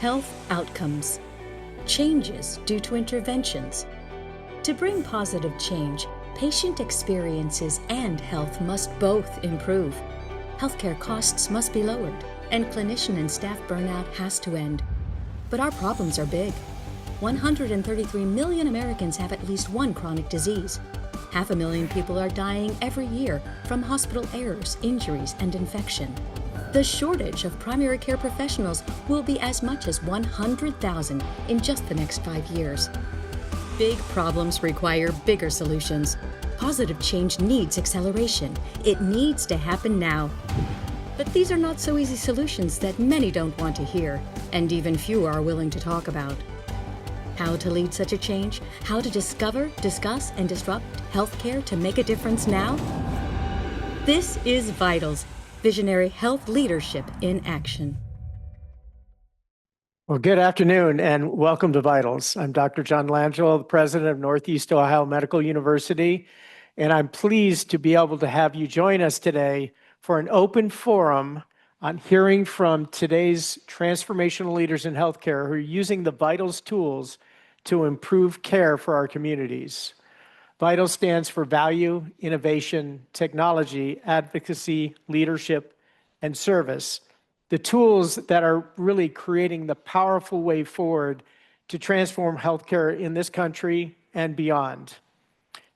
Health outcomes. Changes due to interventions. To bring positive change, patient experiences and health must both improve. Healthcare costs must be lowered, and clinician and staff burnout has to end. But our problems are big. 133 million Americans have at least one chronic disease. 500,000 people are dying every year from hospital errors, injuries, and infection. The shortage of primary care professionals will be as much as 100,000 in just the next 5 years. Big problems require bigger solutions. Positive change needs acceleration. It needs to happen now. But these are not so easy solutions that many don't want to hear, and even few are willing to talk about. How to lead such a change? How to discover, discuss, and disrupt healthcare to make a difference now? This is VITALS, Visionary Health Leadership in Action. Well, good afternoon and welcome to VITALS. I'm Dr. John Langelo, the president of Northeast Ohio Medical University, and I'm pleased to be able to have you join us today for an open forum on hearing from today's transformational leaders in healthcare who are using the VITALS tools to improve care for our communities. VITALS stands for Value, Innovation, Technology, Advocacy, Leadership, and Service. The tools that are really creating the powerful way forward to transform healthcare in this country and beyond.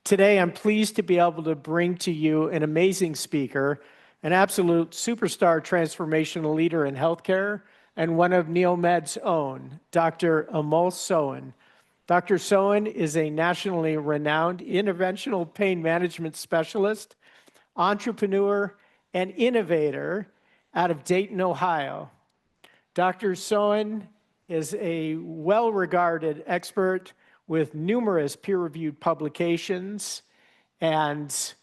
Today, I'm pleased to be able to bring to you an amazing speaker, an absolute superstar transformational leader in healthcare, and one of NeoMed's own, Dr. Amol Soin. Dr. Soin is a nationally renowned interventional pain management specialist, entrepreneur, and innovator out of Dayton, Ohio. Dr. Soin is a well-regarded expert with numerous peer-reviewed publications and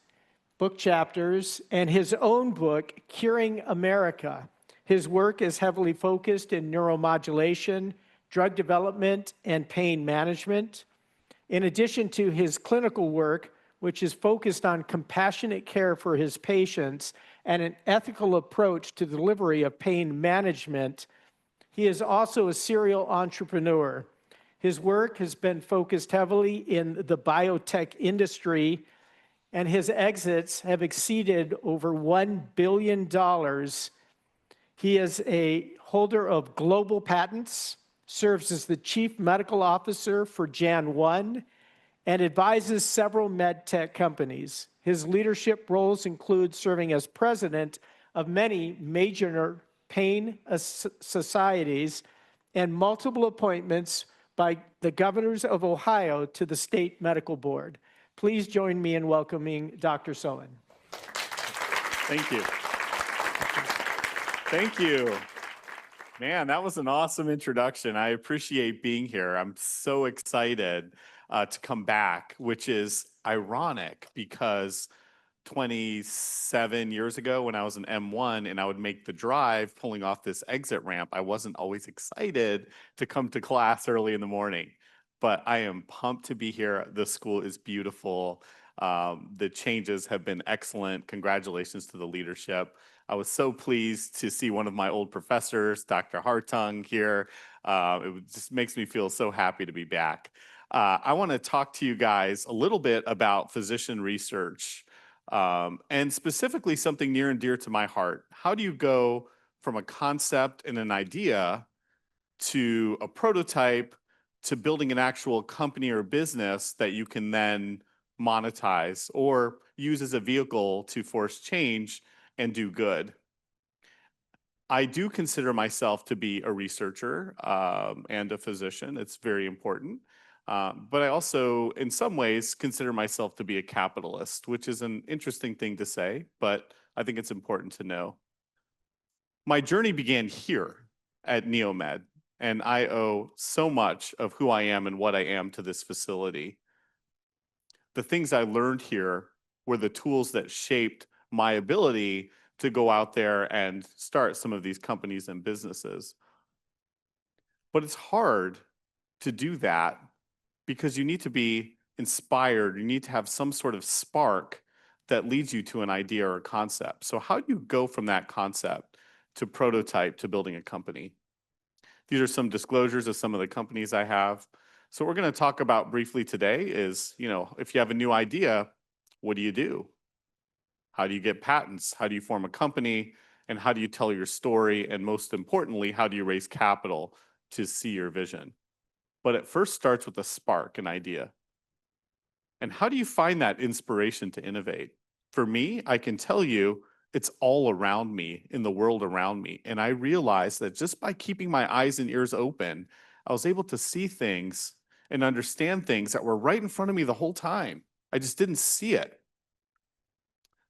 book chapters, and his own book, Curing America. His work is heavily focused in neuromodulation, drug development, and pain management. In addition to his clinical work, which is focused on compassionate care for his patients and an ethical approach to delivery of pain management, he is also a serial entrepreneur. His work has been focused heavily in the biotech industry, and his exits have exceeded over $1 billion. He is a holder of global patents, serves as the Chief Medical Officer for Jan 1, and advises several med tech companies. His leadership roles include serving as president of many major pain societies and multiple appointments by the governors of Ohio to the state medical board. Please join me in welcoming Dr. Soin. Thank you. Thank you. Man, that was an awesome introduction. I appreciate being here. I'm so excited to come back, which is ironic because 27 years ago when I was an M1 and I would make the drive pulling off this exit ramp, I wasn't always excited to come to class early in the morning. But I am pumped to be here. The school is beautiful. The changes have been excellent. Congratulations to the leadership. I was so pleased to see one of my old professors, Dr. Hartung, here. It just makes me feel so happy to be back. I want to talk to you guys a little bit about physician research, and specifically something near and dear to my heart. How do you go from a concept and an idea to a prototype to building an actual company or business that you can then monetize or use as a vehicle to force change and do good? I do consider myself to be a researcher and a physician. It's very important. But I also, in some ways, consider myself to be a capitalist, which is an interesting thing to say, but I think it's important to know. My journey began here at NeoMed, and I owe so much of who I am and what I am to this facility. The things I learned here were the tools that shaped my ability to go out there and start some of these companies and businesses. But it's hard to do that because you need to be inspired. You need to have some sort of spark that leads you to an idea or a concept. So how do you go from that concept to prototype to building a company? These are some disclosures of some of the companies I have. So what we're going to talk about briefly today is, if you have a new idea, what do you do? How do you get patents? How do you form a company? And how do you tell your story? And most importantly, how do you raise capital to see your vision? But it first starts with a spark, an idea. And how do you find that inspiration to innovate? For me, I can tell you it's all around me, in the world around me. And I realized that just by keeping my eyes and ears open, I was able to see things and understand things that were right in front of me the whole time. I just didn't see it.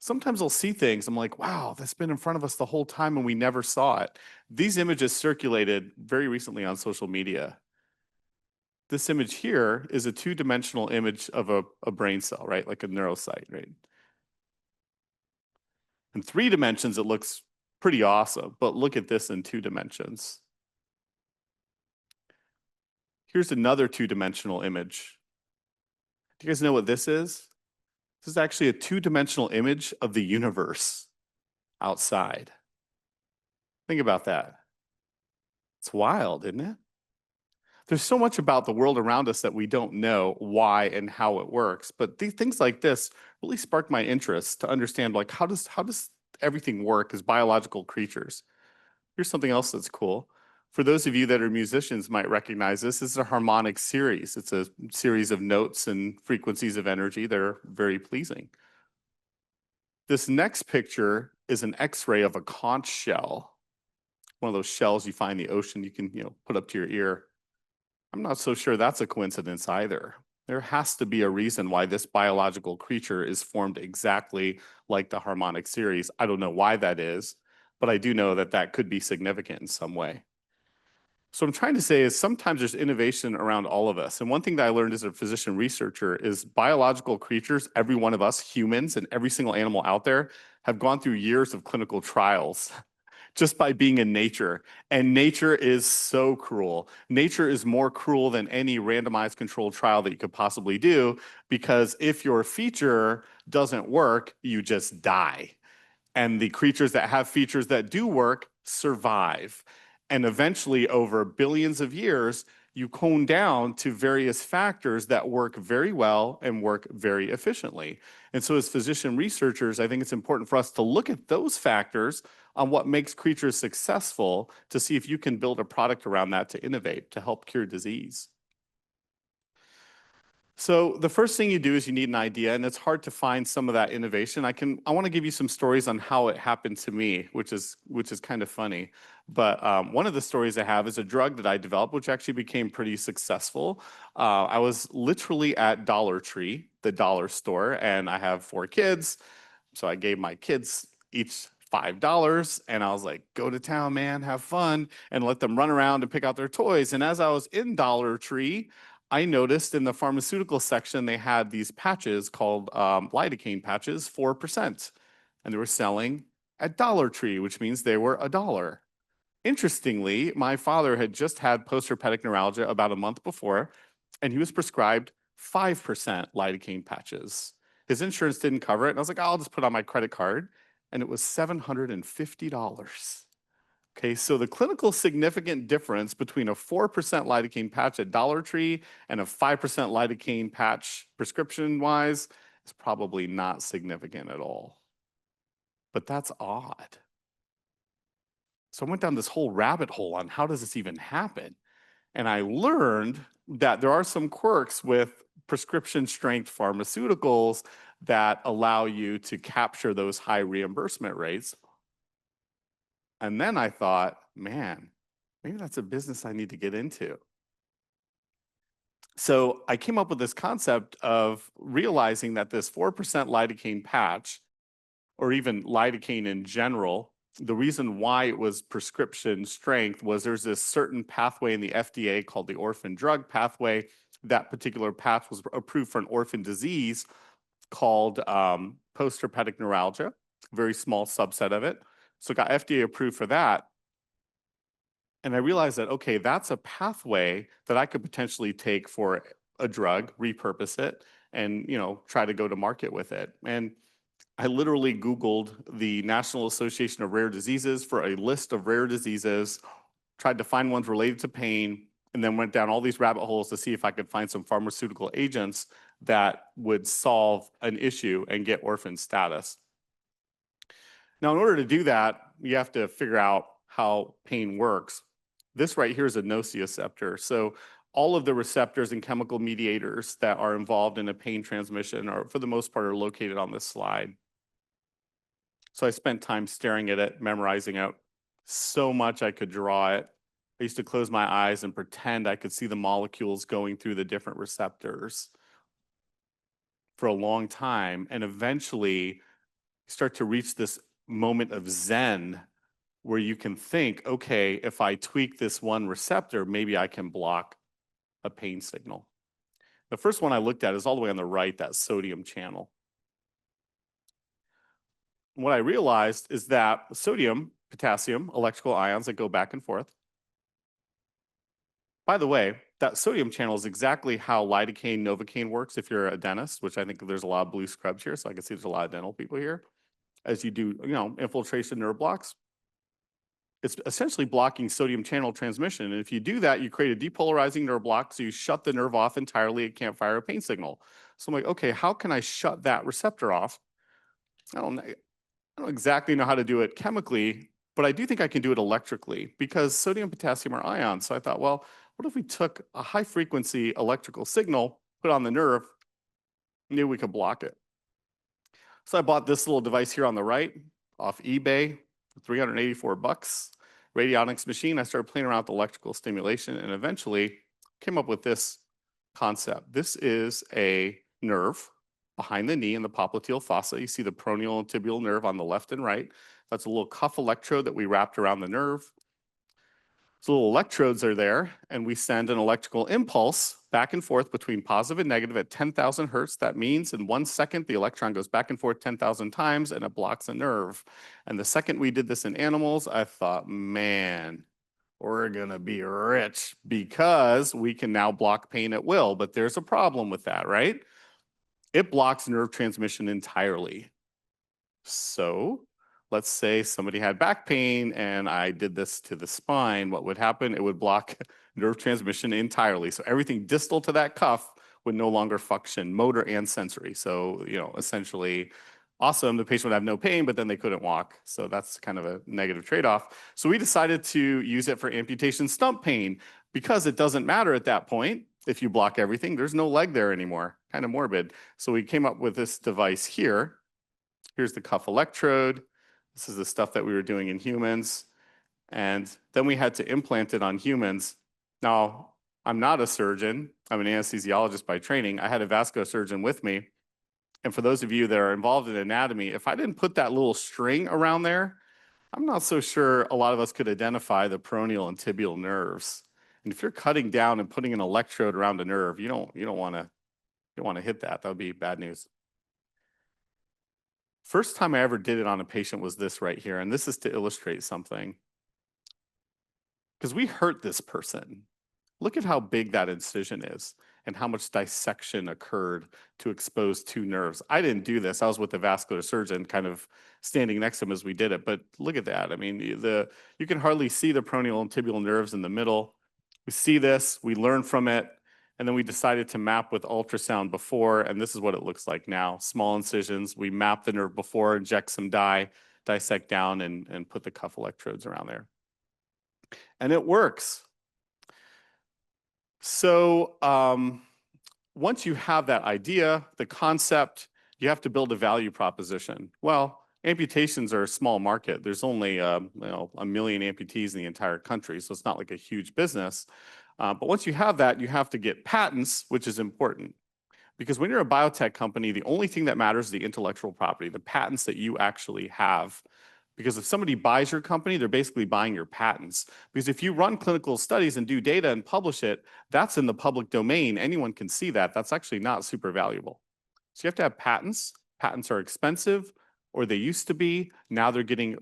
Sometimes I'll see things, I'm like, wow, that's been in front of us the whole time and we never saw it. These images circulated very recently on social media. This image here is a two-dimensional image of a brain cell, right? Like a neurocyte, right? In 3 dimensions, it looks pretty awesome, but look at this in 2 dimensions. Here's another 2-dimensional image. Do you guys know what this is? This is actually a 2-dimensional image of the universe outside. Think about that. It's wild, isn't it? There's so much about the world around us that we don't know why and how it works, but things like this really sparked my interest to understand, like, how does everything work as biological creatures? Here's something else that's cool. For those of you that are musicians might recognize this. This is a harmonic series. It's a series of notes and frequencies of energy that are very pleasing. This next picture is an X-ray of a conch shell. One of those shells you find in the ocean you can, put up to your ear. I'm not so sure that's a coincidence either. There has to be a reason why this biological creature is formed exactly like the harmonic series. I don't know why that is, but I do know that that could be significant in some way. So what I'm trying to say is sometimes there's innovation around all of us. And one thing that I learned as a physician researcher is biological creatures, every one of us humans and every single animal out there, have gone through years of clinical trials just by being in nature. And nature is so cruel. Nature is more cruel than any randomized controlled trial that you could possibly do, because if your feature doesn't work, you just die. And the creatures that have features that do work survive. And eventually, over billions of years, you hone down to various factors that work very well and work very efficiently. And so as physician researchers, I think it's important for us to look at those factors on what makes creatures successful to see if you can build a product around that to innovate, to help cure disease. So the first thing you do is you need an idea, and it's hard to find some of that innovation. I want to give you some stories on how it happened to me, which is kind of funny. But one of the stories I have is a drug that I developed, which actually became pretty successful. I was literally at Dollar Tree, the dollar store, and I have 4 kids. So I gave my kids each $5, and I was like, go to town, man, have fun, and let them run around and pick out their toys. And as I was in Dollar Tree, I noticed in the pharmaceutical section, they had these patches called lidocaine patches, 4%. And they were selling at Dollar Tree, which means they were $1. Interestingly, my father had just had postherpetic neuralgia about a month before, and he was prescribed 5% lidocaine patches. His insurance didn't cover it, and I was like, I'll just put on my credit card, and it was $750. Okay, so the clinical significant difference between a 4% lidocaine patch at Dollar Tree and a 5% lidocaine patch prescription-wise is probably not significant at all. But that's odd. So I went down this whole rabbit hole on how does this even happen? And I learned that there are some quirks with prescription strength pharmaceuticals that allow you to capture those high reimbursement rates. And then I thought, man, maybe that's a business I need to get into. So I came up with this concept of realizing that this 4% lidocaine patch, or even lidocaine in general, the reason why it was prescription strength was there's this certain pathway in the FDA called the orphan drug pathway. That particular path was approved for an orphan disease called postherpetic neuralgia, a very small subset of it. So it got FDA approved for that. And I realized that, okay, that's a pathway that I could potentially take for a drug, repurpose it, and try to go to market with it. And I literally Googled the National Association of Rare Diseases for a list of rare diseases, tried to find ones related to pain, and then went down all these rabbit holes to see if I could find some pharmaceutical agents that would solve an issue and get orphan status. Now, in order to do that, you have to figure out how pain works. This right here is a nociceptor. So all of the receptors and chemical mediators that are involved in a pain transmission are, for the most part, are located on this slide. So I spent time staring at it, memorizing it so much I could draw it. I used to close my eyes and pretend I could see the molecules going through the different receptors for a long time. And eventually start to reach this moment of zen where you can think, okay, if I tweak this one receptor, maybe I can block a pain signal. The first one I looked at is all the way on the right, that sodium channel. What I realized is that sodium, potassium, electrical ions that go back and forth. By the way, that sodium channel is exactly how lidocaine, novocaine works if you're a dentist, which I think there's a lot of blue scrubs here, so I can see there's a lot of dental people here. As you do, infiltration nerve blocks, it's essentially blocking sodium channel transmission. And if you do that, you create a depolarizing nerve block, so you shut the nerve off entirely, it can't fire a pain signal. So I'm like, okay, how can I shut that receptor off? I don't exactly know how to do it chemically, but I do think I can do it electrically because sodium, potassium are ions. So I thought, well, what if we took a high frequency electrical signal, put it on the nerve, maybe we could block it. So I bought this little device here on the right off eBay, 384 bucks, radionics machine. I started playing around with electrical stimulation and eventually came up with this concept. This is a nerve behind the knee in the popliteal fossa. You see the peroneal and tibial nerve on the left and right. That's a little cuff electrode that we wrapped around the nerve. So little electrodes are there, and we send an electrical impulse back and forth between positive and negative at 10,000 hertz. That means in 1 second, the electron goes back and forth 10,000 times, and it blocks a nerve. And the second we did this in animals, I thought, man, we're gonna be rich because we can now block pain at will. But there's a problem with that, right? It blocks nerve transmission entirely. So let's say somebody had back pain and I did this to the spine. What would happen? It would block nerve transmission entirely. So everything distal to that cuff would no longer function, motor and sensory. So, essentially awesome. The patient would have no pain, but then they couldn't walk. So that's kind of a negative trade-off. So we decided to use it for amputation stump pain because it doesn't matter at that point. If you block everything, there's no leg there anymore. Kind of morbid. So we came up with this device here. Here's the cuff electrode. This is the stuff that we were doing in humans. And then we had to implant it on humans. Now, I'm not a surgeon. I'm an anesthesiologist by training. I had a vascular surgeon with me. And for those of you that are involved in anatomy, if I didn't put that little string around there, I'm not so sure a lot of us could identify the peroneal and tibial nerves. And if you're cutting down and putting an electrode around a nerve, you don't want to hit that. That would be bad news. First time I ever did it on a patient was this right here, and this is to illustrate something. Because we hurt this person. Look at how big that incision is and how much dissection occurred to expose two nerves. I didn't do this. I was with the vascular surgeon kind of standing next to him as we did it, but look at that. I mean, you can hardly see the peroneal and tibial nerves in the middle. We see this, we learn from it, and then we decided to map with ultrasound before, and this is what it looks like now. Small incisions, we map the nerve before, inject some dye, dissect down, and put the cuff electrodes around there. And it works. So once you have that idea, the concept, you have to build a value proposition. Well, amputations are a small market. There's only 1 million amputees in the entire country, so it's not like a huge business. But once you have that, you have to get patents, which is important. Because when you're a biotech company, the only thing that matters is the intellectual property, the patents that you actually have. Because if somebody buys your company, they're basically buying your patents. Because if you run clinical studies and do data and publish it, that's in the public domain. Anyone can see that. That's actually not super valuable. So you have to have patents. Patents are expensive, or they used to be. Now they're getting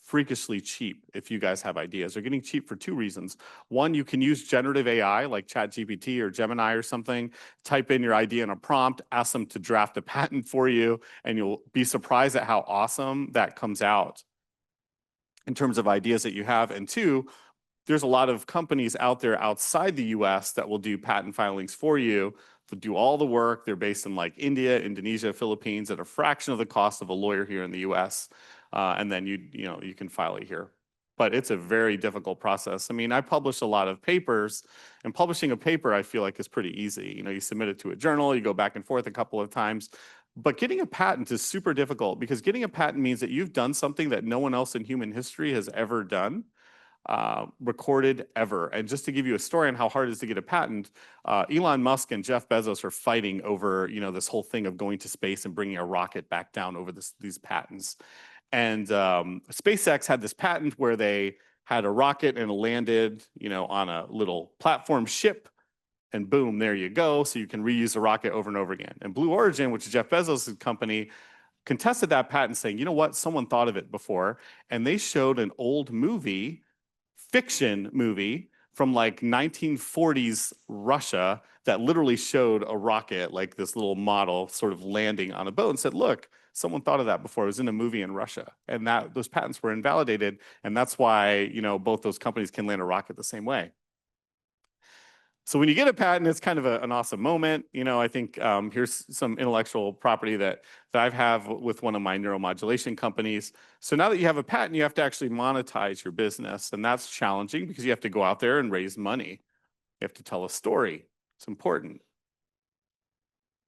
freakishly cheap if you guys have ideas. They're getting cheap for two reasons. One, you can use generative AI like ChatGPT or Gemini or something, type in your idea in a prompt, ask them to draft a patent for you, and you'll be surprised at how awesome that comes out in terms of ideas that you have. And two, there's a lot of companies out there outside the US that will do patent filings for you, to do all the work. They're based in like India, Indonesia, Philippines at a fraction of the cost of a lawyer here in the US. And then you can file it here. But it's a very difficult process. I mean, I publish a lot of papers, and publishing a paper I feel like is pretty easy. You submit it to a journal, you go back and forth a couple of times. But getting a patent is super difficult, because getting a patent means that you've done something that no one else in human history has ever done. Recorded ever. And just to give you a story on how hard it is to get a patent, Elon Musk and Jeff Bezos are fighting over this whole thing of going to space and bringing a rocket back down over these patents. And SpaceX had this patent where they had a rocket and it landed on a little platform ship, and boom, there you go. So you can reuse the rocket over and over again. And Blue Origin, which is Jeff Bezos' company, contested that patent, saying, you know what, someone thought of it before. And they showed an old movie, fiction movie from like 1940s Russia, that literally showed a rocket, like this little model sort of landing on a boat, and said, look, someone thought of that before. It was in a movie in Russia. And those patents were invalidated. And that's why, both those companies can land a rocket the same way. So when you get a patent, it's kind of an awesome moment. I think here's some intellectual property that I have with one of my neuromodulation companies. So now that you have a patent, you have to actually monetize your business. And that's challenging, because you have to go out there and raise money. You have to tell a story. It's important.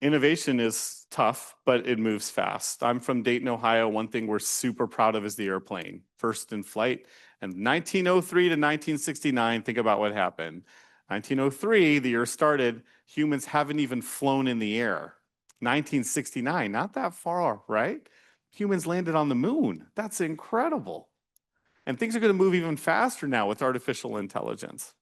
Innovation is tough, but it moves fast. I'm from Dayton, Ohio. One thing we're super proud of is the airplane, first in flight. And 1903 to 1969, think about what happened. 1903, the year started, humans haven't even flown in the air. 1969, not that far, right? Humans landed on the moon. That's incredible. And things are going to move even faster now with artificial intelligence.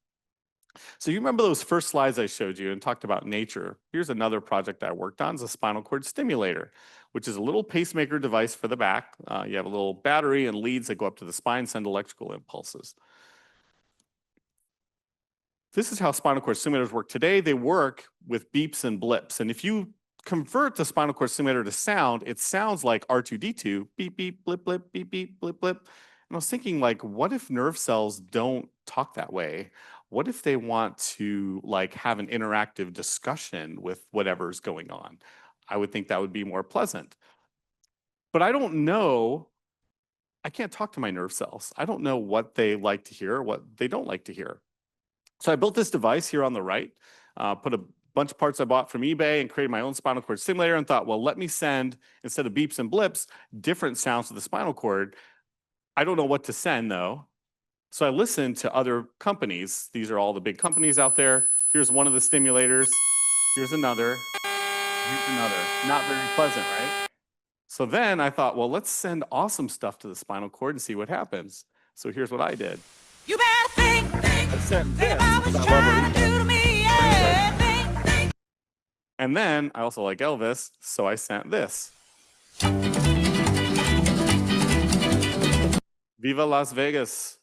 So you remember those first slides I showed you and talked about nature. Here's another project I worked on, is a spinal cord stimulator, which is a little pacemaker device for the back. You have a little battery and leads that go up to the spine, send electrical impulses. This is how spinal cord stimulators work today. They work with beeps and blips. And if you convert the spinal cord stimulator to sound, it sounds like R2-D2, beep, beep, blip, blip, beep, beep, blip, blip. And I was thinking, like, what if nerve cells don't talk that way? What if they want to have an interactive discussion with whatever's going on? I would think that would be more pleasant. But I don't know. I can't talk to my nerve cells. I don't know what they like to hear, what they don't like to hear. So I built this device here on the right, put a bunch of parts I bought from eBay, and created my own spinal cord stimulator, and thought, well, let me send, instead of beeps and blips, different sounds to the spinal cord. I don't know what to send, though. So I listened to other companies. These are all the big companies out there. Here's one of the stimulators. Here's another. Here's another. Not very pleasant, right? So then I thought, well, let's send awesome stuff to the spinal cord and see what happens. So here's what I did. You better think I sent this. About what you're trying to do to me, yeah. Think. And then I also like Elvis, so I sent this. Viva Las Vegas.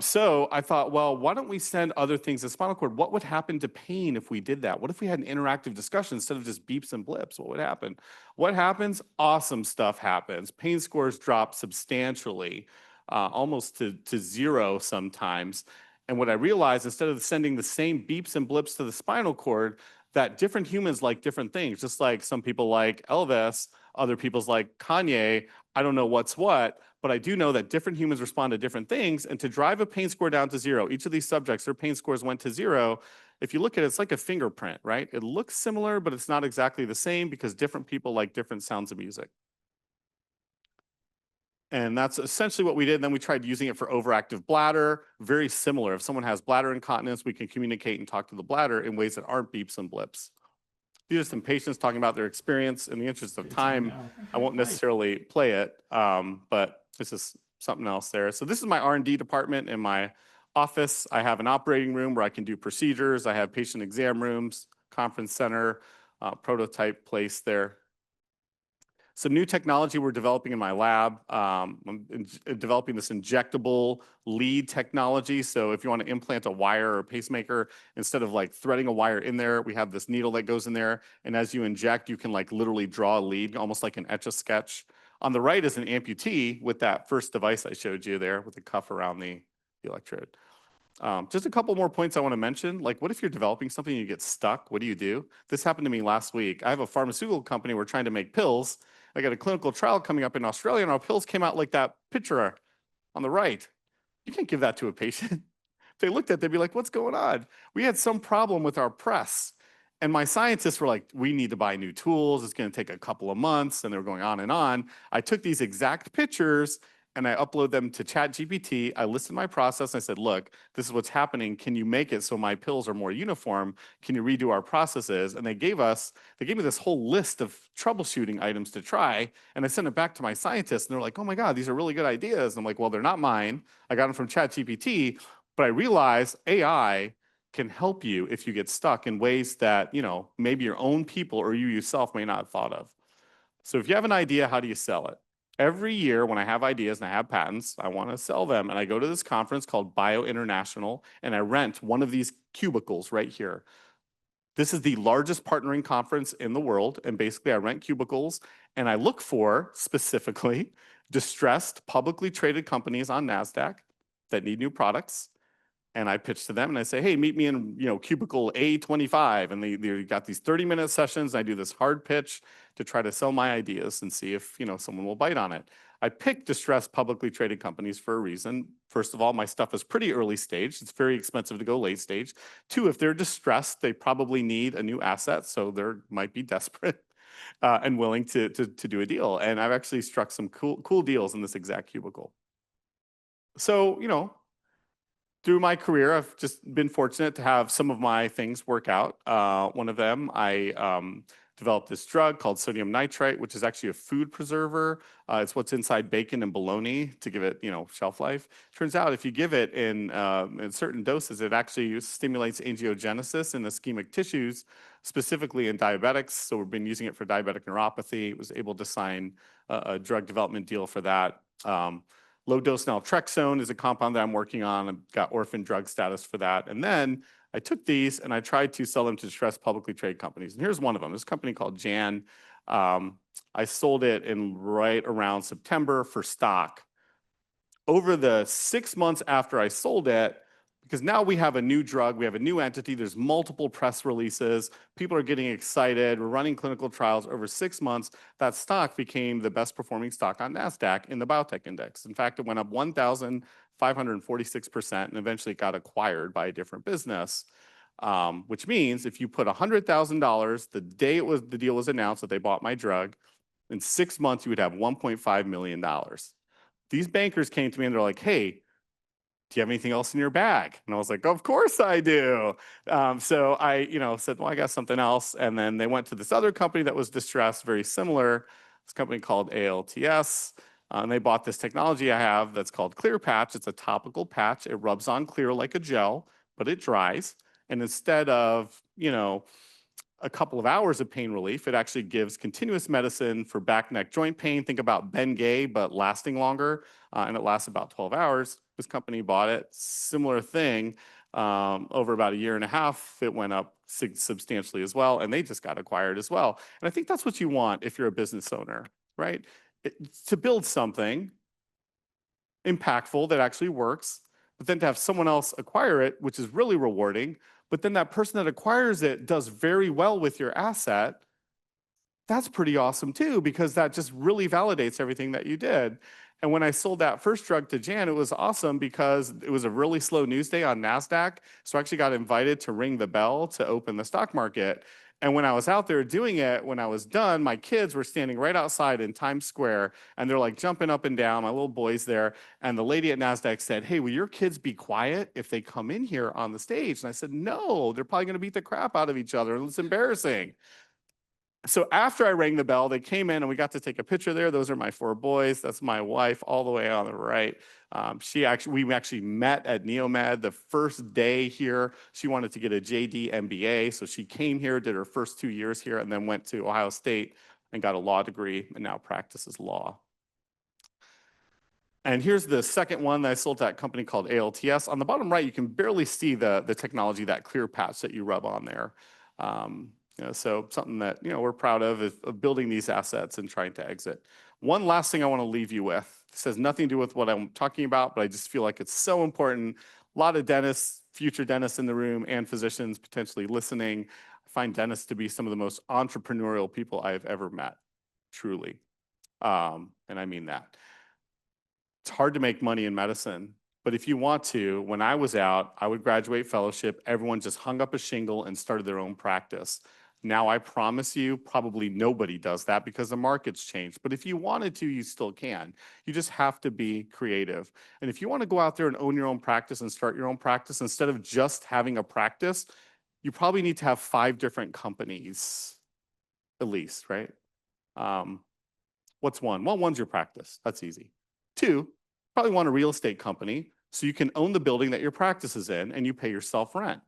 So I thought, well, why don't we send other things to spinal cord? What would happen to pain if we did that? What if we had an interactive discussion instead of just beeps and blips? What would happen? What happens? Awesome stuff happens. Pain scores drop substantially, almost to zero sometimes. And what I realized, instead of sending the same beeps and blips to the spinal cord, that different humans like different things. Just like some people like Elvis, other people's like Kanye. I don't know what's what, but I do know that different humans respond to different things. And to drive a pain score down to zero, each of these subjects, their pain scores went to zero. If you look at it, it's like a fingerprint, right? It looks similar, but it's not exactly the same, because different people like different sounds of music. And that's essentially what we did. And then we tried using it for overactive bladder. Very similar. If someone has bladder incontinence, we can communicate and talk to the bladder in ways that aren't beeps and blips. These are some patients talking about their experience. In the interest of time, I won't necessarily play it, but this is something else there. So this is my R&D department in my office. I have an operating room where I can do procedures. I have patient exam rooms, conference center, prototype place there. Some new technology we're developing in my lab. I'm developing this injectable lead technology. So if you want to implant a wire or a pacemaker, instead of threading a wire in there, we have this needle that goes in there. And as you inject, you can literally draw a lead, almost like an Etch-a-Sketch. On the right is an amputee with that first device I showed you there with the cuff around the electrode. Just a couple more points I want to mention. Like, what if you're developing something and you get stuck? What do you do? This happened to me last week. I have a pharmaceutical company. We're trying to make pills. I got a clinical trial coming up in Australia, and our pills came out like that picture on the right. You can't give that to a patient. If they looked at it, they'd be like, what's going on? We had some problem with our press. And my scientists were like, we need to buy new tools. It's going to take a couple of months. And they were going on and on. I took these exact pictures and I upload them to ChatGPT. I listed my process. And I said, look, this is what's happening. Can you make it so my pills are more uniform? Can you redo our processes? And they gave me this whole list of troubleshooting items to try. And I sent it back to my scientists. And they're like, oh my God, these are really good ideas. And I'm like, well, they're not mine. I got them from ChatGPT. But I realized AI can help you if you get stuck in ways that, maybe your own people or you yourself may not have thought of. So if you have an idea, how do you sell it? Every year when I have ideas and I have patents, I want to sell them. And I go to this conference called Bio International, and I rent one of these cubicles right here. This is the largest partnering conference in the world. And basically I rent cubicles and I look for specifically distressed publicly traded companies on NASDAQ that need new products. And I pitch to them and I say, hey, meet me in, cubicle A25. And they got these 30-minute sessions. And I do this hard pitch to try to sell my ideas and see if, someone will bite on it. I pick distressed publicly traded companies for a reason. First of all, my stuff is pretty early stage. It's very expensive to go late stage. Two, if they're distressed, they probably need a new asset. So they might be desperate and willing to do a deal. And I've actually struck some cool deals in this exact cubicle. So, through my career, I've just been fortunate to have some of my things work out. One of them, I developed this drug called sodium nitrite, which is actually a food preserver. It's what's inside bacon and bologna to give it, shelf life. Turns out if you give it in certain doses, it actually stimulates angiogenesis in ischemic tissues, specifically in diabetics. So we've been using it for diabetic neuropathy. Was able to sign a drug development deal for that. Low-dose naltrexone is a compound that I'm working on. I've got orphan drug status for that. And then I took these and I tried to sell them to distressed publicly traded companies. And here's one of them. This company called Jan. I sold it in right around September for stock. Over the 6 months after I sold it, because now we have a new drug, we have a new entity, there's multiple press releases, people are getting excited, we're running clinical trials. Over 6 months, that stock became the best performing stock on NASDAQ in the biotech index. In fact, it went up 1,546% and eventually it got acquired by a different business, which means if you put $100,000 the day the deal was announced that they bought my drug, in 6 months you would have $1.5 million. These bankers came to me and they're like, hey, do you have anything else in your bag? And I was like, of course I do. So I, said, well, I got something else. And then they went to this other company that was distressed, very similar, this company called ALTS. And they bought this technology I have that's called Clear Patch. It's a topical patch. It rubs on clear like a gel, but it dries. And instead of, a couple of hours of pain relief, it actually gives continuous medicine for back, neck, joint pain. Think about Bengay, but lasting longer. And it lasts about 12 hours. This company bought it. Similar thing. Over about a year and a half, it went up substantially as well. And they just got acquired as well. And I think that's what you want if you're a business owner, right? To build something impactful that actually works, but then to have someone else acquire it, which is really rewarding. But then that person that acquires it does very well with your asset. That's pretty awesome too, because that just really validates everything that you did. And when I sold that first drug to Jan, it was awesome because it was a really slow news day on NASDAQ. So I actually got invited to ring the bell to open the stock market. And when I was out there doing it, when I was done, my kids were standing right outside in Times Square and they're like jumping up and down, my little boys there. And the lady at NASDAQ said, hey, will your kids be quiet if they come in here on the stage? And I said, no, they're probably going to beat the crap out of each other. And it's embarrassing. So after I rang the bell, they came in and we got to take a picture there. Those are my 4 boys. That's my wife all the way on the right. We actually met at Neomed the first day here. She wanted to get a JD MBA. So she came here, did her first 2 years here, and then went to Ohio State and got a law degree and now practices law. And here's the second one that I sold to that company called ALTS. On the bottom right, you can barely see the technology, that clear patch that you rub on there. So something that we're proud of building these assets and trying to exit. One last thing I want to leave you with. This has nothing to do with what I'm talking about, but I just feel like it's so important. A lot of dentists, future dentists in the room, and physicians potentially listening. I find dentists to be some of the most entrepreneurial people I have ever met, truly. And I mean that. It's hard to make money in medicine, but if you want to, when I was out, I would graduate fellowship, everyone just hung up a shingle and started their own practice. Now, I promise you, probably nobody does that because the market's changed. But if you wanted to, you still can. You just have to be creative. And if you want to go out there and own your own practice and start your own practice, instead of just having a practice, you probably need to have 5 different companies, at least, right? What's one? Well, one's your practice. That's easy. 2, probably want a real estate company so you can own the building that your practice is in and you pay yourself rent.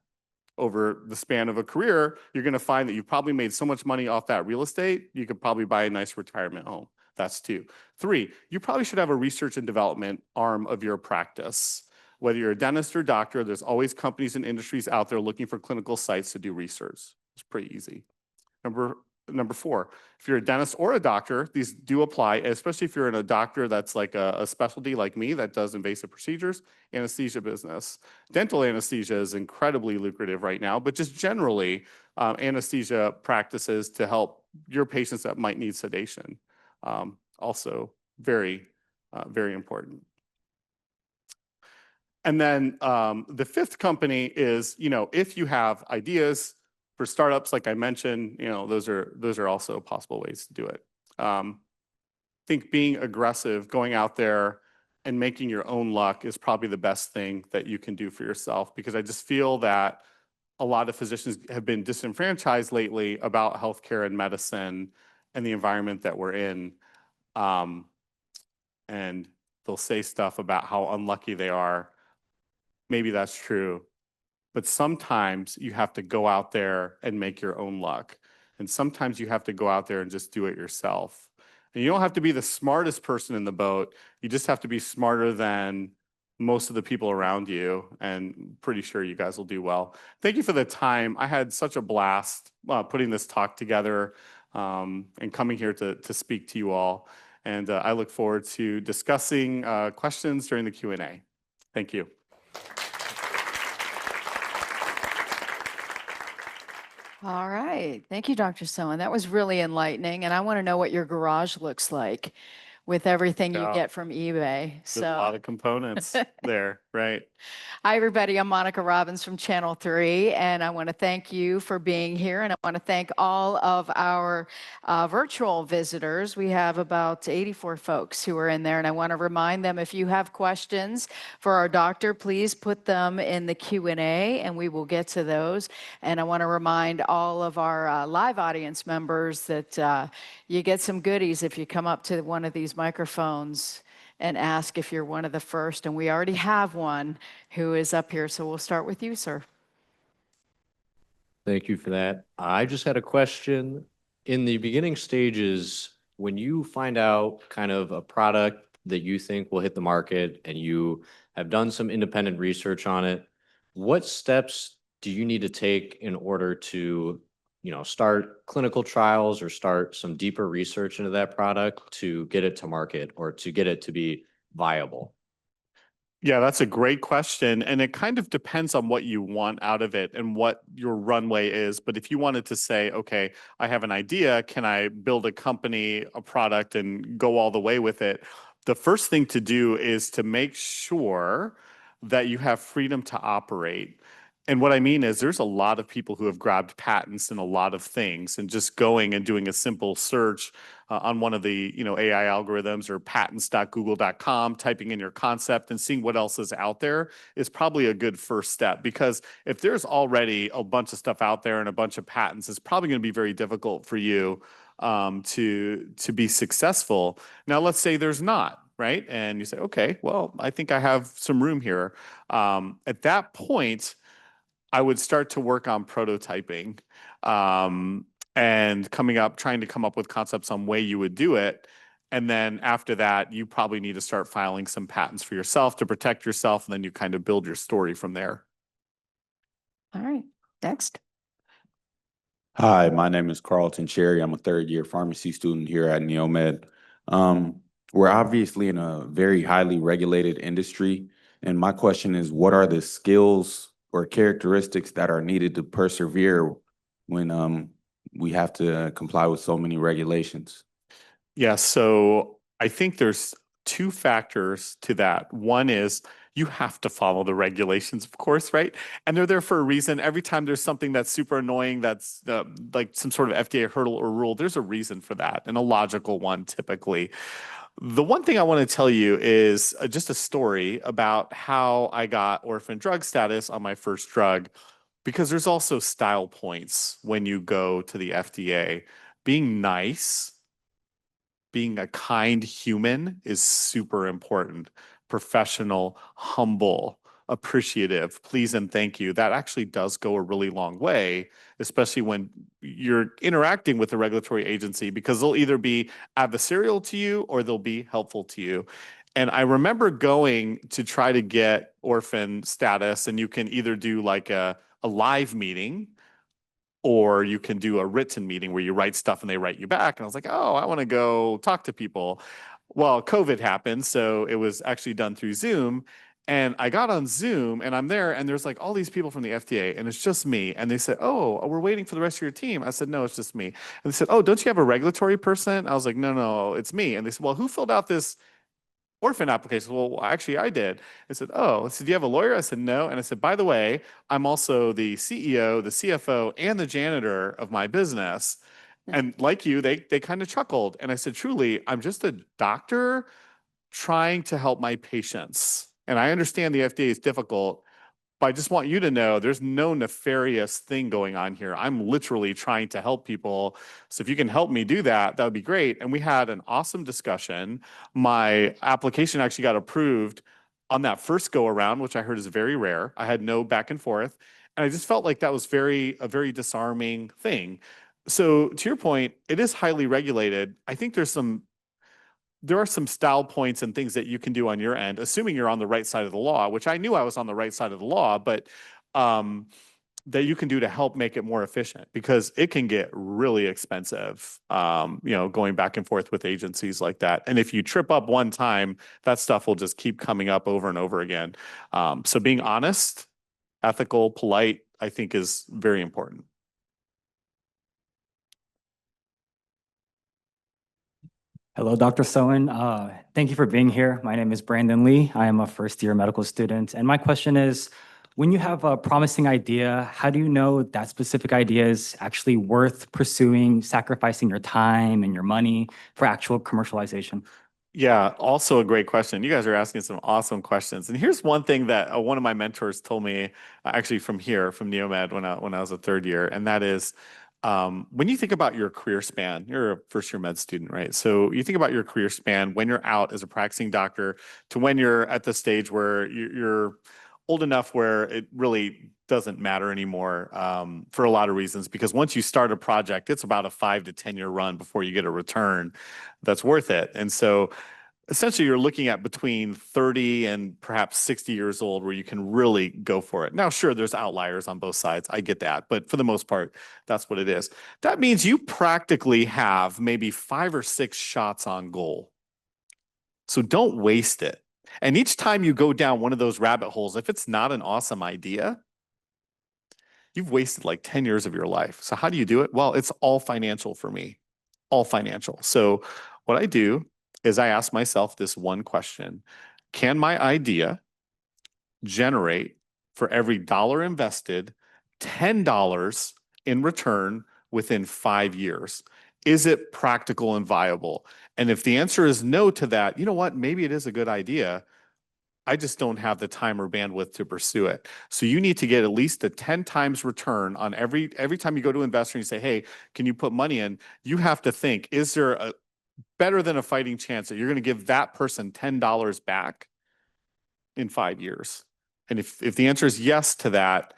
Over the span of a career, you're going to find that you've probably made so much money off that real estate, you could probably buy a nice retirement home. That's 2. 3, you probably should have a research and development arm of your practice. Whether you're a dentist or doctor, there's always companies and industries out there looking for clinical sites to do research. It's pretty easy. Number 4, if you're a dentist or a doctor, these do apply, especially if you're in a doctor that's like a specialty like me that does invasive procedures, anesthesia business. Dental anesthesia is incredibly lucrative right now, but just generally, anesthesia practices to help your patients that might need sedation. Also very, very important. And then the 5th company is, if you have ideas, for startups, like I mentioned, those are also possible ways to do it. I think being aggressive, going out there and making your own luck is probably the best thing that you can do for yourself, because I just feel that a lot of physicians have been disenfranchised lately about healthcare and medicine and the environment that we're in. And they'll say stuff about how unlucky they are. Maybe that's true. But sometimes you have to go out there and make your own luck. And sometimes you have to go out there and just do it yourself. And you don't have to be the smartest person in the boat. You just have to be smarter than most of the people around you. And pretty sure you guys will do well. Thank you for the time. I had such a blast putting this talk together and coming here to speak to you all. And I look forward to discussing questions during the Q&A. Thank you. All right. Thank you, Dr. Soin. That was really enlightening. And I want to know what your garage looks like with everything you get from eBay. There's a lot of components there, right? Hi, everybody. I'm Monica Robbins from Channel 3, and I want to thank you for being here. And I want to thank all of our virtual visitors. We have about 84 folks who are in there, and I want to remind them, if you have questions for our doctor, please put them in the Q&A, and we will get to those. And I want to remind all of our live audience members that you get some goodies if you come up to one of these microphones and ask if you're one of the first. And we already have one who is up here. So we'll start with you, sir. Thank you for that. I just had a question. In the beginning stages, when you find out kind of a product that you think will hit the market and you have done some independent research on it, what steps do you need to take in order to start clinical trials or start some deeper research into that product to get it to market or to get it to be viable? Yeah, that's a great question. And it kind of depends on what you want out of it and what your runway is. But if you wanted to say, okay, I have an idea, can I build a company, a product, and go all the way with it? The first thing to do is to make sure that you have freedom to operate. And what I mean is there's a lot of people who have grabbed patents in a lot of things, and just going and doing a simple search on one of the AI algorithms or patents.google.com, typing in your concept and seeing what else is out there is probably a good first step. Because if there's already a bunch of stuff out there and a bunch of patents, it's probably going to be very difficult for you to be successful. Now, let's say there's not. Right? And you say, okay, well, I think I have some room here. At that point, I would start to work on prototyping and trying to come up with concepts on way you would do it. And then after that, you probably need to start filing some patents for yourself to protect yourself. And then you kind of build your story from there. All right. Next. Hi, my name is Carlton Cherry. I'm a 3rd-year pharmacy student here at Neomed. We're obviously in a very highly regulated industry. And my question is, what are the skills or characteristics that are needed to persevere when we have to comply with so many regulations? Yeah, so I think there's two factors to that. One is you have to follow the regulations, of course, right? And they're there for a reason. Every time there's something that's super annoying, that's like some sort of FDA hurdle or rule, there's a reason for that, and a logical one typically. The one thing I want to tell you is just a story about how I got orphan drug status on my first drug, because there's also style points when you go to the FDA. Being nice, being a kind human is super important. Professional, humble, appreciative, please and thank you. That actually does go a really long way, especially when you're interacting with the regulatory agency, because they'll either be adversarial to you or they'll be helpful to you. And I remember going to try to get orphan status, and you can either do like a live meeting, or you can do a written meeting where you write stuff and they write you back. And I was like, oh, I want to go talk to people. Well, COVID happened, so it was actually done through Zoom. And I got on Zoom and I'm there, and there's like all these people from the FDA, and it's just me. And they said, oh, we're waiting for the rest of your team. I said, no, it's just me. And they said, oh, don't you have a regulatory person? I was like, no, it's me. And they said, well, who filled out this orphan application? Well, actually, I did. I said, oh, I said, do you have a lawyer? I said, no. And I said, by the way, I'm also the CEO, the CFO, and the janitor of my business. And like you, they kind of chuckled. And I said, truly, I'm just a doctor trying to help my patients. And I understand the FDA is difficult, but I just want you to know there's no nefarious thing going on here. I'm literally trying to help people. So if you can help me do that, that would be great. And we had an awesome discussion. My application actually got approved on that first go around, which I heard is very rare. I had no back and forth. And I just felt like that was a very disarming thing. So to your point, it is highly regulated. I think there are some style points and things that you can do on your end, assuming you're on the right side of the law, which I knew I was on the right side of the law, but that you can do to help make it more efficient, because it can get really expensive, going back and forth with agencies like that. And if you trip up one time, that stuff will just keep coming up over and over again. So being honest, ethical, polite, I think is very important. Hello, Dr. Soin. Thank you for being here. My name is Brandon Lee. I am a first-year medical student. And my question is, when you have a promising idea, how do you know that specific idea is actually worth pursuing, sacrificing your time and your money for actual commercialization? Yeah, also a great question. You guys are asking some awesome questions. And here's one thing that one of my mentors told me, actually from Neomed, when I was a third year, and that is, when you think about your career span, you're a first-year med student, right? So you think about your career span when you're out as a practicing doctor to when you're at the stage where you're old enough where it really doesn't matter anymore, for a lot of reasons. Because once you start a project, it's about a 5 to 10 year run before you get a return that's worth it. And so essentially you're looking at between 30 and perhaps 60 years old where you can really go for it. Now, sure, there's outliers on both sides. I get that. But for the most part, that's what it is. That means you practically have maybe 5 or 6 shots on goal. So don't waste it. And each time you go down one of those rabbit holes, if it's not an awesome idea, you've wasted like 10 years of your life. So how do you do it? Well, it's all financial for me, all financial. So what I do is I ask myself this one question: can my idea generate, for every dollar invested, $10 in return within 5 years? Is it practical and viable? And if the answer is no to that, you know what? Maybe it is a good idea. I just don't have the time or bandwidth to pursue it. So you need to get at least a 10 times return on every time you go to an investor and you say, hey, can you put money in? You have to think, is there a better than a fighting chance that you're going to give that person $10 back in 5 years? And if the answer is yes to that,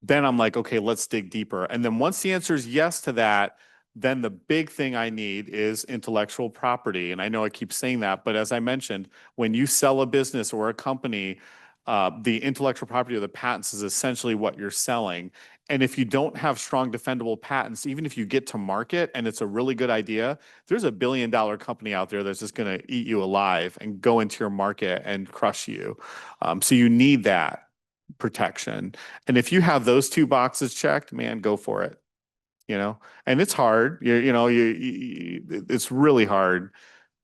then I'm like, okay, let's dig deeper. And then once the answer is yes to that, then the big thing I need is intellectual property. And I know I keep saying that, but as I mentioned, when you sell a business or a company, the intellectual property or the patents is essentially what you're selling. And if you don't have strong defendable patents, even if you get to market and it's a really good idea, there's $1 billion company out there that's just going to eat you alive and go into your market and crush you. So you need that protection. And if you have those two boxes checked, man, go for it. And it's hard. It's really hard,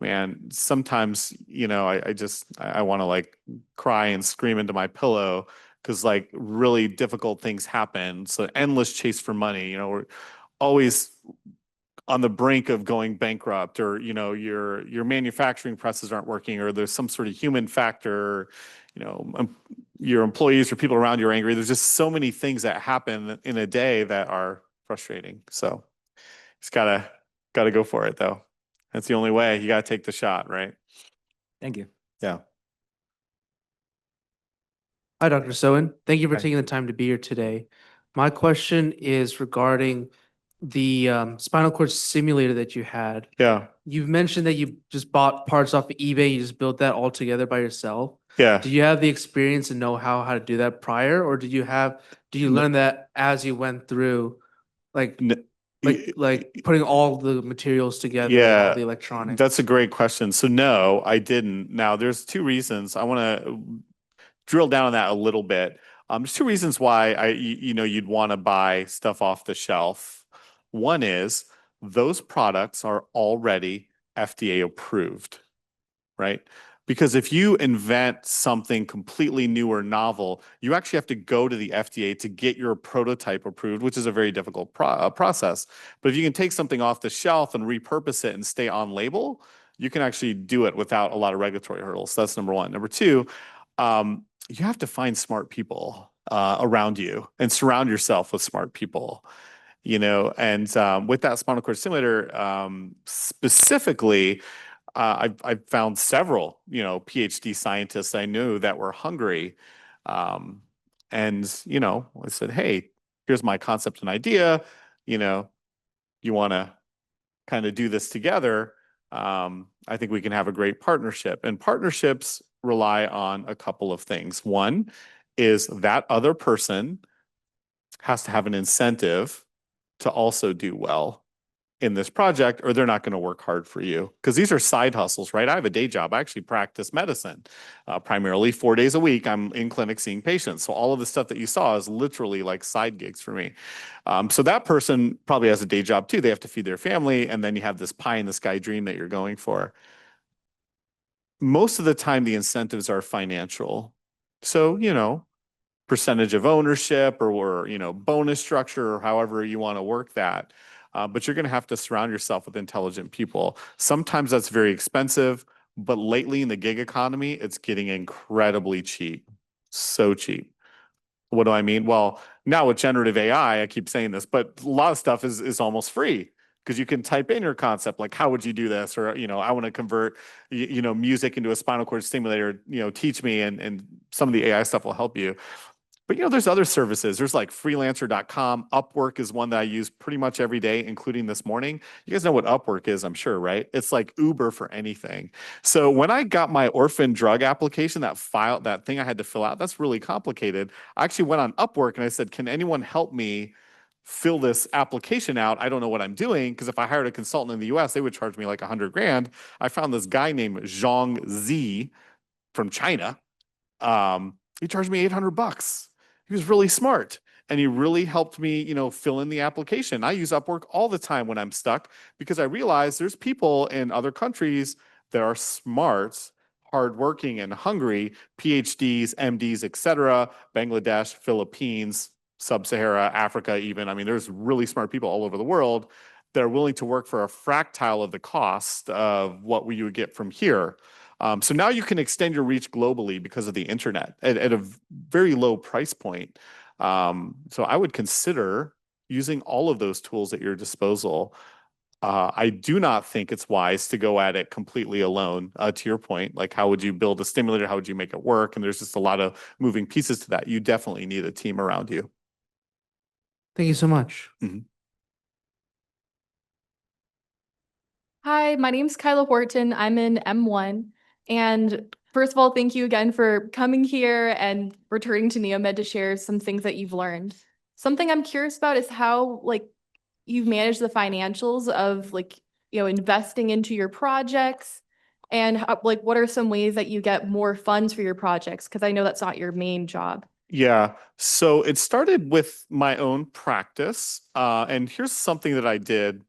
man. Sometimes, I want to like cry and scream into my pillow because like really difficult things happen. So endless chase for money, we're always on the brink of going bankrupt, or your manufacturing presses aren't working, or there's some sort of human factor, your employees or people around you are angry. There's just so many things that happen in a day that are frustrating. So just gotta go for it though. That's the only way. You gotta take the shot, right? Thank you. Yeah. Hi, Dr. Soin. Thank you for Hi. taking the time to be here today. My question is regarding the spinal cord simulator that you had. Yeah. You've mentioned that you just bought parts off of eBay. You just built that all together by yourself. Yeah. Do you have the experience and know how to do that prior, or do you learn that as you went through, like putting all the materials together, Yeah. all the electronics? That's a great question. So no, I didn't. Now there's two reasons. I want to drill down on that a little bit. There's two reasons why you'd want to buy stuff off the shelf. One is those products are already FDA approved, right? Because if you invent something completely new or novel, you actually have to go to the FDA to get your prototype approved, which is a very difficult process. But if you can take something off the shelf and repurpose it and stay on label, you can actually do it without a lot of regulatory hurdles. So that's number one. Number two, you have to find smart people around you and surround yourself with smart people. And with that spinal cord simulator specifically, I've found several, PhD scientists I knew that were hungry. And, I said, hey, here's my concept and idea. You want to kind of do this together. I think we can have a great partnership. And partnerships rely on a couple of things. One is that other person has to have an incentive to also do well in this project, or they're not going to work hard for you, because these are side hustles, right? I have a day job. I actually practice medicine primarily 4 days a week. I'm in clinic seeing patients. So all of the stuff that you saw is literally like side gigs for me. So that person probably has a day job too. They have to feed their family. And then you have this pie in the sky dream that you're going for. Most of the time, the incentives are financial. So, percentage of ownership or bonus structure, or however you want to work that. But you're going to have to surround yourself with intelligent people. Sometimes that's very expensive, but lately in the gig economy, it's getting incredibly cheap. So cheap. What do I mean? Well, now with generative AI, I keep saying this, but a lot of stuff is almost free, because you can type in your concept, like, how would you do this? Or, I want to convert, music into a spinal cord stimulator, teach me, and some of the AI stuff will help you. But there's other services. There's like freelancer.com. Upwork is one that I use pretty much every day, including this morning. You guys know what Upwork is, I'm sure, right? It's like Uber for anything. So when I got my orphan drug application, that thing I had to fill out, that's really complicated. I actually went on Upwork and I said, can anyone help me fill this application out? I don't know what I'm doing, because if I hired a consultant in the US, they would charge me like 100 grand. I found this guy named Zhang Zi from China. He charged me $800. He was really smart, and he really helped me, fill in the application. I use Upwork all the time when I'm stuck, because I realize there's people in other countries that are smart, hardworking, and hungry, PhDs, MDs, etc., Bangladesh, Philippines, Sub-Sahara, Africa even. I mean, there's really smart people all over the world that are willing to work for a fractile of the cost of what you would get from here. So now you can extend your reach globally because of the internet at a very low price point. So I would consider using all of those tools at your disposal. I do not think it's wise to go at it completely alone, to your point. Like, how would you build a stimulator? How would you make it work? And there's just a lot of moving pieces to that. You definitely need a team around you. Thank you so much. Mhm. Hi, my name's Kyla Horton. I'm in M1. And first of all, thank you again for coming here and returning to Neomed to share some things that you've learned. something I'm curious about is how like you've managed the financials of like, investing into your projects and how, like, what are some ways that you get more funds for your projects? Because I know that's not your main job. Yeah, so it started with my own practice. And here's something that I did,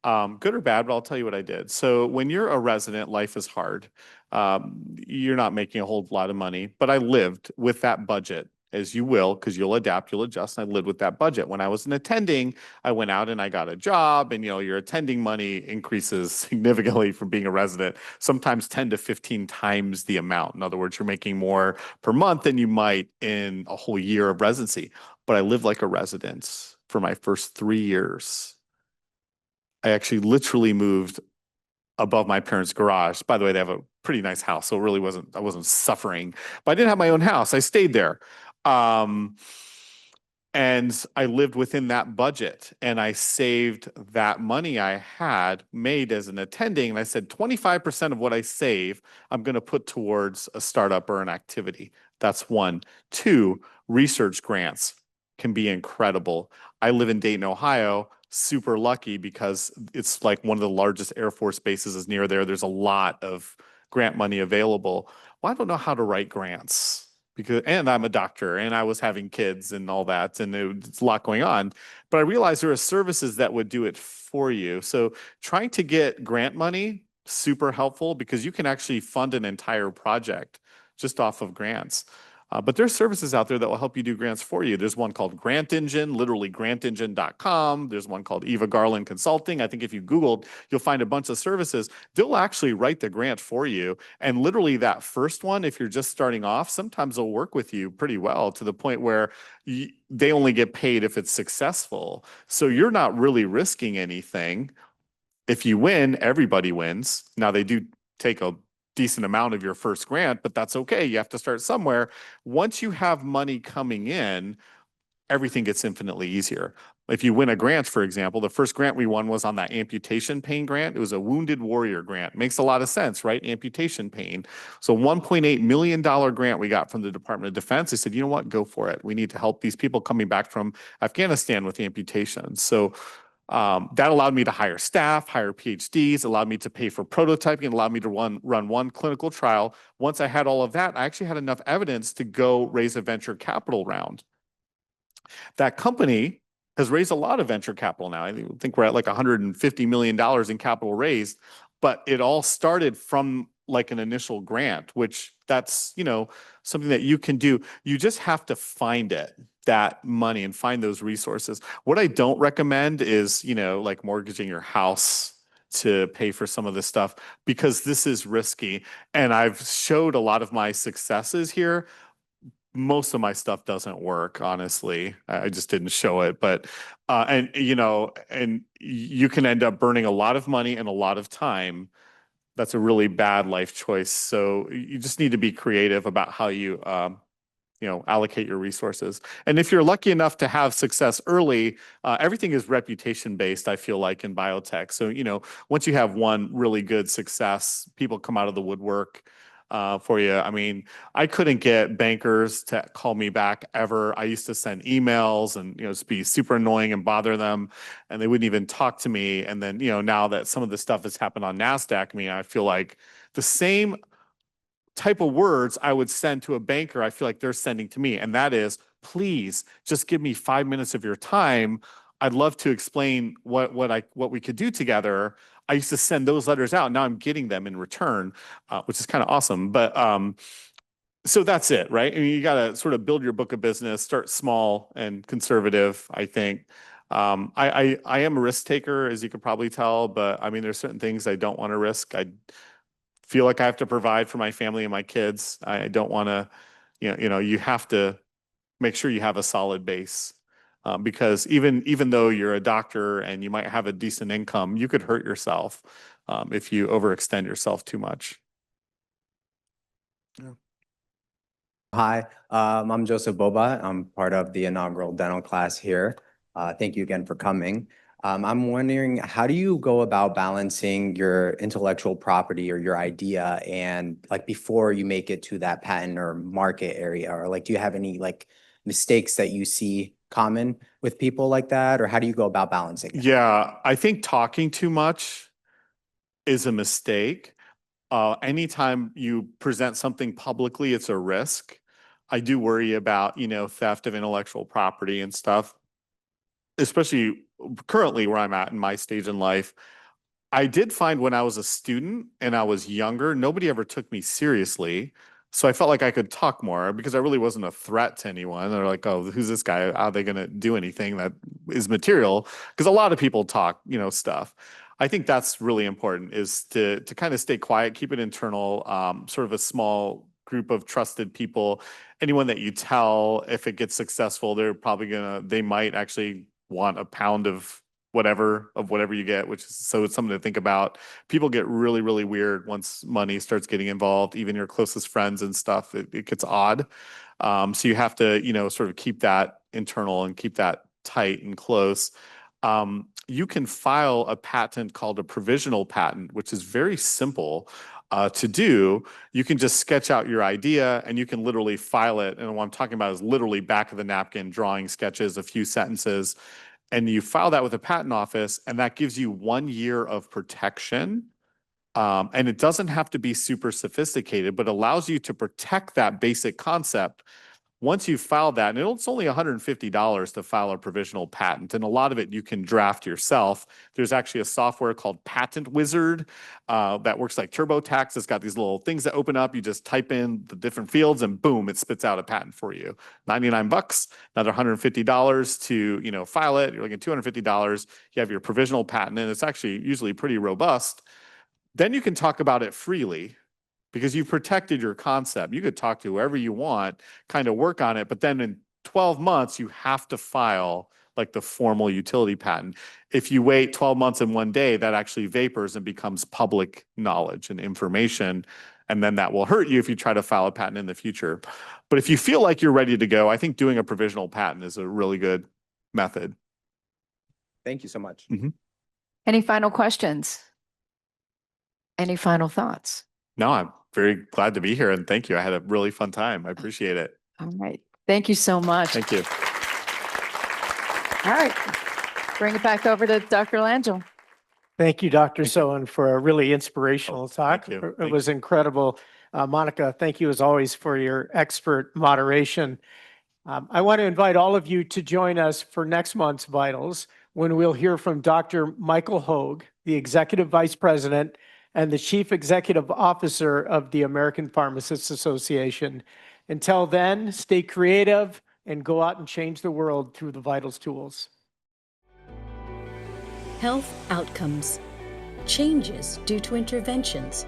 good or bad, but I'll tell you what I did. So when you're a resident, life is hard. You're not making a whole lot of money, but I lived with that budget, as you will, because you'll adapt, you'll adjust. And I lived with that budget. When I was an attending, I went out and I got a job, and your attending money increases significantly from being a resident, sometimes 10 to 15 times the amount. In other words, you're making more per month than you might in a whole year of residency. But I lived like a resident for my first 3 years. I actually literally moved above my parents' garage. By the way, they have a pretty nice house, so it really I wasn't suffering. But I didn't have my own house. I stayed there. And I lived within that budget, and I saved that money I had made as an attending. And I said, 25% of what I save, I'm going to put towards a startup or an activity. That's one. Two, research grants can be incredible. I live in Dayton, Ohio, super lucky because it's like one of the largest Air Force bases is near there. There's a lot of grant money available. Well, I don't know how to write grants. And I'm a doctor and I was having kids and all that, and it's a lot going on. But I realized there are services that would do it for you. So trying to get grant money, super helpful because you can actually fund an entire project just off of grants. But there's services out there that will help you do grants for you. There's one called Grant Engine, literally grantengine.com. There's one called Eva Garland Consulting. I think if you Googled, you'll find a bunch of services. They'll actually write the grant for you. And literally that first one, if you're just starting off, sometimes they'll work with you pretty well to the point where they only get paid if it's successful. So you're not really risking anything. If you win, everybody wins. Now they do take a decent amount of your first grant, but that's okay. You have to start somewhere. Once you have money coming in, everything gets infinitely easier. If you win a grant, for example, the first grant we won was on that amputation pain grant. It was a wounded warrior grant. Makes a lot of sense, right? Amputation pain. So $1.8 million grant we got from the Department of Defense. They said, you know what, go for it. We need to help these people coming back from Afghanistan with amputations. So that allowed me to hire staff, hire PhDs, allowed me to pay for prototyping, allowed me to run one clinical trial. Once I had all of that, I actually had enough evidence to go raise a venture capital round. That company has raised a lot of venture capital now. I think we're at like $150 million in capital raised, but it all started from like an initial grant, which that's, something that you can do. You just have to find it, that money, and find those resources. What I don't recommend is, like mortgaging your house to pay for some of this stuff, because this is risky. And I've showed a lot of my successes here. Most of my stuff doesn't work, honestly. I just didn't show it. But, and you can end up burning a lot of money and a lot of time. That's a really bad life choice. So you just need to be creative about how you, allocate your resources. And if you're lucky enough to have success early, everything is reputation based, I feel like, in biotech. So, once you have one really good success, people come out of the woodwork for you. I mean, I couldn't get bankers to call me back ever. I used to send emails and, just be super annoying and bother them, and they wouldn't even talk to me. And then, now that some of this stuff has happened on NASDAQ, I feel like the same type of words I would send to a banker, I feel like they're sending to me. And that is, please just give me 5 minutes of your time. I'd love to explain what we could do together. I used to send those letters out. Now I'm getting them in return, which is kind of awesome. But so that's it, right? You got to sort of build your book of business, start small and conservative, I think. I am a risk taker, as you could probably tell, but there's certain things I don't want to risk. I feel like I have to provide for my family and my kids. I don't want to, you have to make sure you have a solid base. Because even though you're a doctor and you might have a decent income, you could hurt yourself if you overextend yourself too much. Yeah. Hi, I'm Joseph Boba. I'm part of the inaugural dental class here. Thank you again for coming. I'm wondering, how do you go about balancing your intellectual property or your idea and before you make it to that patent or market area? Or do you have any mistakes that you see common with people like that, or how do you go about balancing it? Yeah, I think talking too much is a mistake. Anytime you present something publicly, it's a risk. I do worry about, theft of intellectual property and stuff, especially currently where I'm at in my stage in life. I did find when I was a student and I was younger, nobody ever took me seriously. So I felt like I could talk more because I really wasn't a threat to anyone. They're like, oh, who's this guy? Are they going to do anything that is material? Because a lot of people talk, stuff. I think that's really important, is to kind of stay quiet, keep it internal, sort of a small group of trusted people. Anyone that you tell, if it gets successful, they might actually want a pound of whatever you get, so it's something to think about. People get really, really weird once money starts getting involved, even your closest friends and stuff, it gets odd. So you have to, sort of keep that internal and keep that tight and close. You can file a patent called a provisional patent, which is very simple to do. You can just sketch out your idea and you can literally file it. And what I'm talking about is literally back of the napkin, drawing sketches, a few sentences. And you file that with the patent office, and that gives you 1 year of protection. And it doesn't have to be super sophisticated, but allows you to protect that basic concept. Once you've filed that, and it's only $150 to file a provisional patent, and a lot of it you can draft yourself. There's actually a software called Patent Wizard that works like TurboTax. It's got these little things that open up. You just type in the different fields, and boom, it spits out a patent for you. $99, another $150 to file it. You're looking at $250. You have your provisional patent, and it's actually usually pretty robust. Then you can talk about it freely, because you've protected your concept. You could talk to whoever you want, kind of work on it, but then in 12 months, you have to file like the formal utility patent. If you wait 12 months and 1 day, that actually vapors and becomes public knowledge and information, and then that will hurt you if you try to file a patent in the future. But if you feel like you're ready to go, I think doing a provisional patent is a really good method. Thank you so much. Any final questions? Any final thoughts? No, I'm very glad to be here, and thank you. I had a really fun time. I appreciate it. All right. Thank you so much. Thank you. All right. Bring it back over to Dr. Langell. Thank you, Dr. Soin, for a really inspirational talk. thank you. It was incredible. Monica, thank you as always for your expert moderation. I want to invite all of you to join us for next month's Vitals, when we'll hear from Dr. Michael Hogue, the Executive Vice President and the Chief Executive Officer of the American Pharmacists Association. Until then, stay creative and go out and change the world through the VITALS tools. Health outcomes. Changes due to interventions.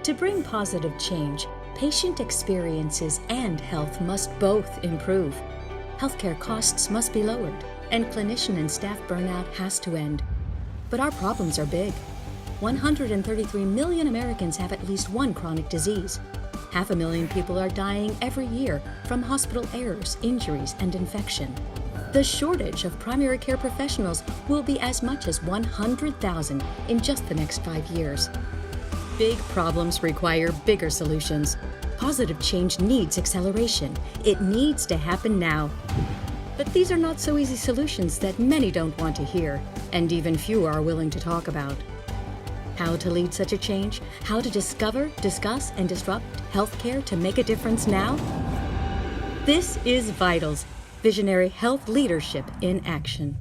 To bring positive change, patient experiences and health must both improve. Healthcare costs must be lowered, and clinician and staff burnout has to end. But our problems are big. 133 million Americans have at least one chronic disease. 500,000 people are dying every year from hospital errors, injuries, and infection. The shortage of primary care professionals will be as much as 100,000 in just the next 5 years. Big problems require bigger solutions. Positive change needs acceleration. It needs to happen now. But these are not so easy solutions that many don't want to hear, and even fewer are willing to talk about. How to lead such a change? How to discover, discuss, and disrupt healthcare to make a difference now? This is VITALS, Visionary Health Leadership in Action.